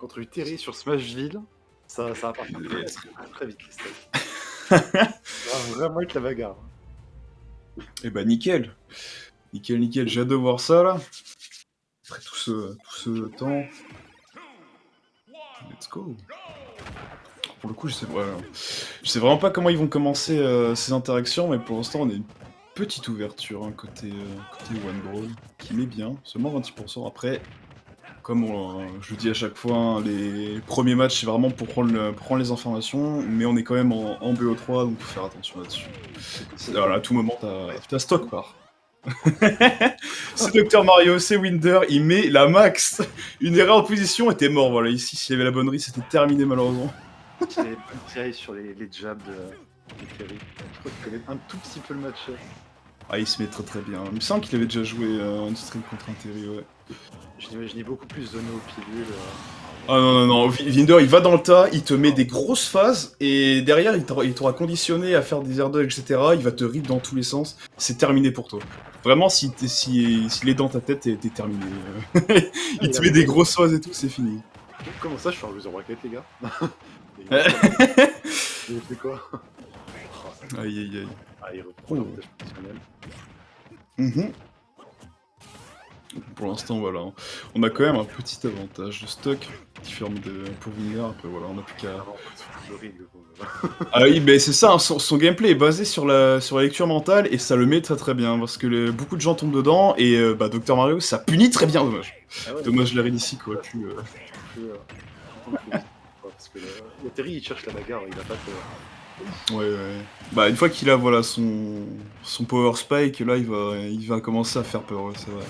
contre du Terry sur Smashville, ça va partir très vite les steaks. Ça va vraiment être la bagarre. Et bah nickel. Nickel, j'ai hâte de voir ça là. Après tout ce temps. Let's go. Pour le coup, je sais vraiment pas comment ils vont commencer ces interactions, mais pour l'instant, on a une petite ouverture côté One Brawl, qui met bien, seulement 26%. Après, comme je le dis à chaque fois, hein, les premiers matchs, c'est vraiment pour prendre les informations, mais on est quand même en BO3, donc faut faire attention là-dessus. Voilà, à tout moment, t'as stock part. C'est Dr Mario, c'est Winder, il met la max. Une erreur en position était mort. Voilà, ici, s'il y avait la bonne c'était terminé malheureusement. J'ai les bonnes tirées sur les jabs de Terry. Je crois qu'il connaît un tout petit peu le match. Ah, il se met très bien. Il me semble qu'il avait déjà joué une stream contre un Terry, ouais. Je l'imaginais beaucoup plus donné aux pilules. Ah non, Winder, il va dans le tas, il te met des grosses phases, et derrière, il t'aura conditionné à faire des air dodge, etc. Il va te rip dans tous les sens. C'est terminé pour toi. Vraiment, s'il est dans ta tête, t'es terminé. Il te met des grosses phases et tout, c'est fini. Comment ça, je suis en loser bracket, les gars? Il fait quoi? Aïe. Ah, il reprend l'avantage positionnel. Pour l'instant, voilà. On a quand même un petit avantage de stock différent pour Winder. Après, voilà, on a plus qu'à. Ah oui, mais c'est ça, hein, son gameplay est basé sur la lecture mentale et ça le met très bien parce que beaucoup de gens tombent dedans et Dr Mario ça punit très bien, dommage. Ah ouais, dommage la ici quoi. Parce que le Terry il cherche la bagarre, il a pas peur. Ouais. Bah une fois qu'il a voilà son power spike, là il va commencer à faire peur, ouais, c'est vrai.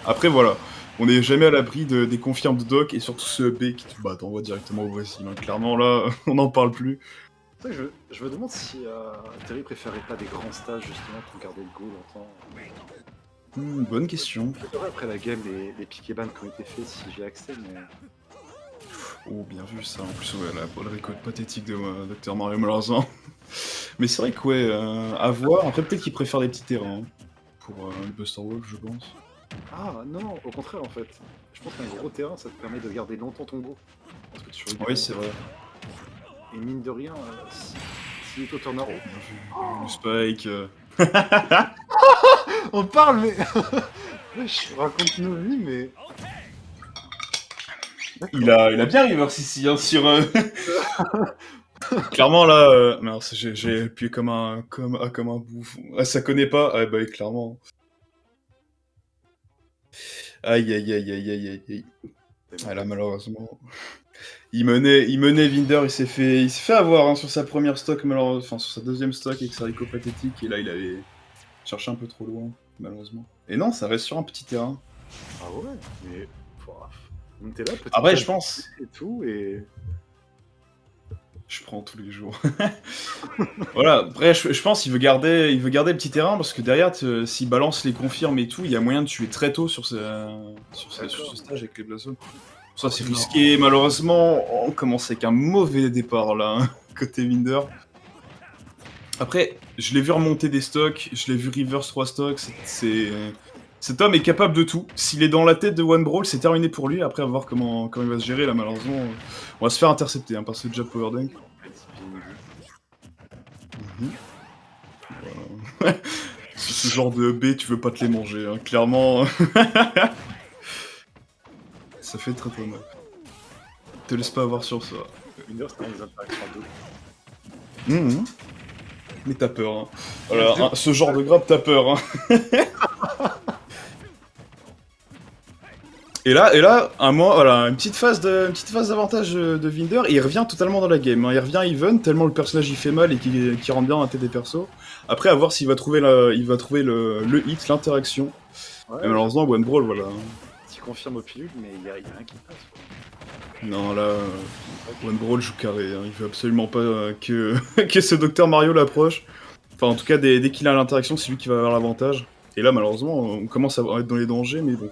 Après voilà, on n'est jamais à l'abri des confirmes de Doc et surtout ce B qui t'envoie directement au voici. Hein. Clairement là, on n'en parle plus. C'est vrai que je me demande si Terry préférait pas des grands stages justement pour garder le go longtemps. Bonne question. Après la game, les pick et ban qui ont été faits si j'ai accès, mais. Oh, bien vu ça. En plus, ouais, la récolte pathétique de Dr Mario, malheureusement. Mais c'est vrai que, ouais, à voir. Après, peut-être qu'il préfère les petits terrains pour le Buster Wolf, je pense. Ah non, au contraire, en fait. Je pense qu'un gros terrain, ça te permet de garder longtemps ton go. Oui, c'est vrai. Et mine de rien, si est au turner. Le Spike. On parle, mais. Je raconte nos vies, mais. Il a bien reverse ici, hein, sur. Clairement, là. Mince, j'ai appuyé comme un bouffon. Ah, ça connaît pas? Ah, bah, clairement. Aïe. Ah, là, malheureusement. Il menait Winder, il s'est fait avoir hein, sur sa première stock, malheureusement, enfin sur sa deuxième stock avec sa Rico pathétique, et là il avait cherché un peu trop loin, malheureusement. Et non, ça reste sur un petit terrain. Ah ouais, mais. Donc t'es là, peut-être. Après, je pense. Et tout, et. Je prends tous les jours. Voilà, après, je pense qu'il veut garder le petit terrain parce que derrière, s'il balance les confirmes et tout, il y a moyen de tuer très tôt sur ce stage avec les Blazons. Ça, c'est risqué, malheureusement. On commence avec un mauvais départ là, hein, côté Winder. Après, je l'ai vu remonter des stocks, je l'ai vu reverse 3 stocks, cet homme est capable de tout. S'il est dans la tête de One Brawl, c'est terminé pour lui. Après, à voir comment il va se gérer, là, malheureusement. On va se faire intercepter hein, par ce jab power dunk. Voilà. Ce genre de B, tu veux pas te les manger, hein, clairement. Ça fait très mal. Te laisse pas avoir sur ça. Winder, c'est dans les interactions 2. Mais t'as peur, hein. Voilà, hein, ce genre de grab, t'as peur, hein. Et là, voilà, une petite phase d'avantage de Winder, et il revient totalement dans la game. Hein. Il revient even, tellement le personnage il fait mal et qu'il rentre bien dans la tête des persos. Après, à voir s'il va trouver le hit, l'interaction. Ouais, et malheureusement, One Brawl, voilà. Tu confirmes au pilule, mais il y a rien qui passe. Non, là, One Brawl joue carré. Hein. Il veut absolument pas que ce Dr Mario l'approche. Enfin, en tout cas, dès qu'il a l'interaction, c'est lui qui va avoir l'avantage. Et là, malheureusement, on commence à être dans les dangers, mais bon.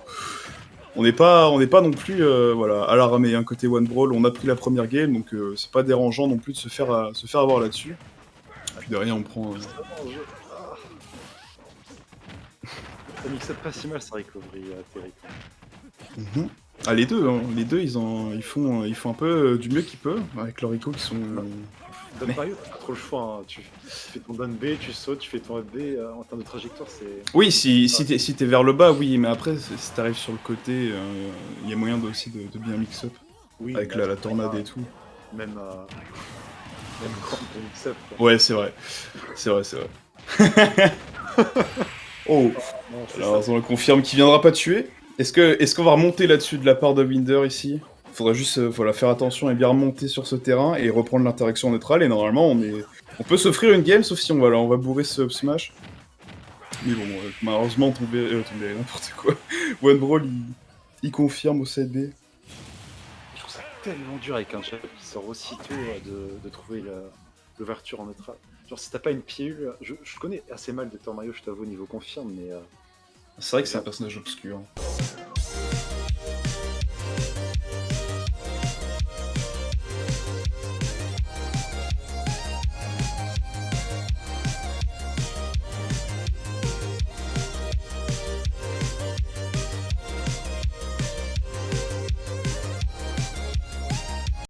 On n'est pas non plus voilà, à l'armée, hein, côté One Brawl. On a pris la première game, donc c'est pas dérangeant non plus de se faire avoir là-dessus. Puis derrière, on prend. Ça mixe pas si mal sa recovery, Terry. Ah, les deux, hein. Les deux, ils font un peu du mieux qu'ils peuvent, avec leurs icônes qui sont... Don Mais- Mario, t'as pas trop le choix. Hein. Tu fais ton down B, tu sautes, tu fais ton up B. En termes de trajectoire, c'est. Oui, si t'es vers le bas, oui, mais après, si t'arrives sur le côté, il y a moyen aussi de bien mix-up, Oui, avec mais la tornade et tout. même, même quand on mix up. Quoi. Ouais, c'est vrai. C'est vrai, c'est vrai. Oh, Non, c'est alors ça. on confirme qu'il viendra pas tuer. Est-ce qu'on va remonter là-dessus de la part de Winder ici? Faudra juste voilà, faire attention et bien remonter sur ce terrain et reprendre l'interaction neutrale. Et normalement, on peut s'offrir une game, sauf si on va bourrer ce up smash. Mais bon, malheureusement, tomber n'importe quoi. One Brawl, il confirme au 7B. Je trouve ça tellement dur avec un chef qui sort aussitôt de trouver l'ouverture en neutral. Genre, si t'as pas une pilule, je connais assez mal Dr Mario, je t'avoue, au niveau confirme, mais C'est vrai que c'est un personnage obscur.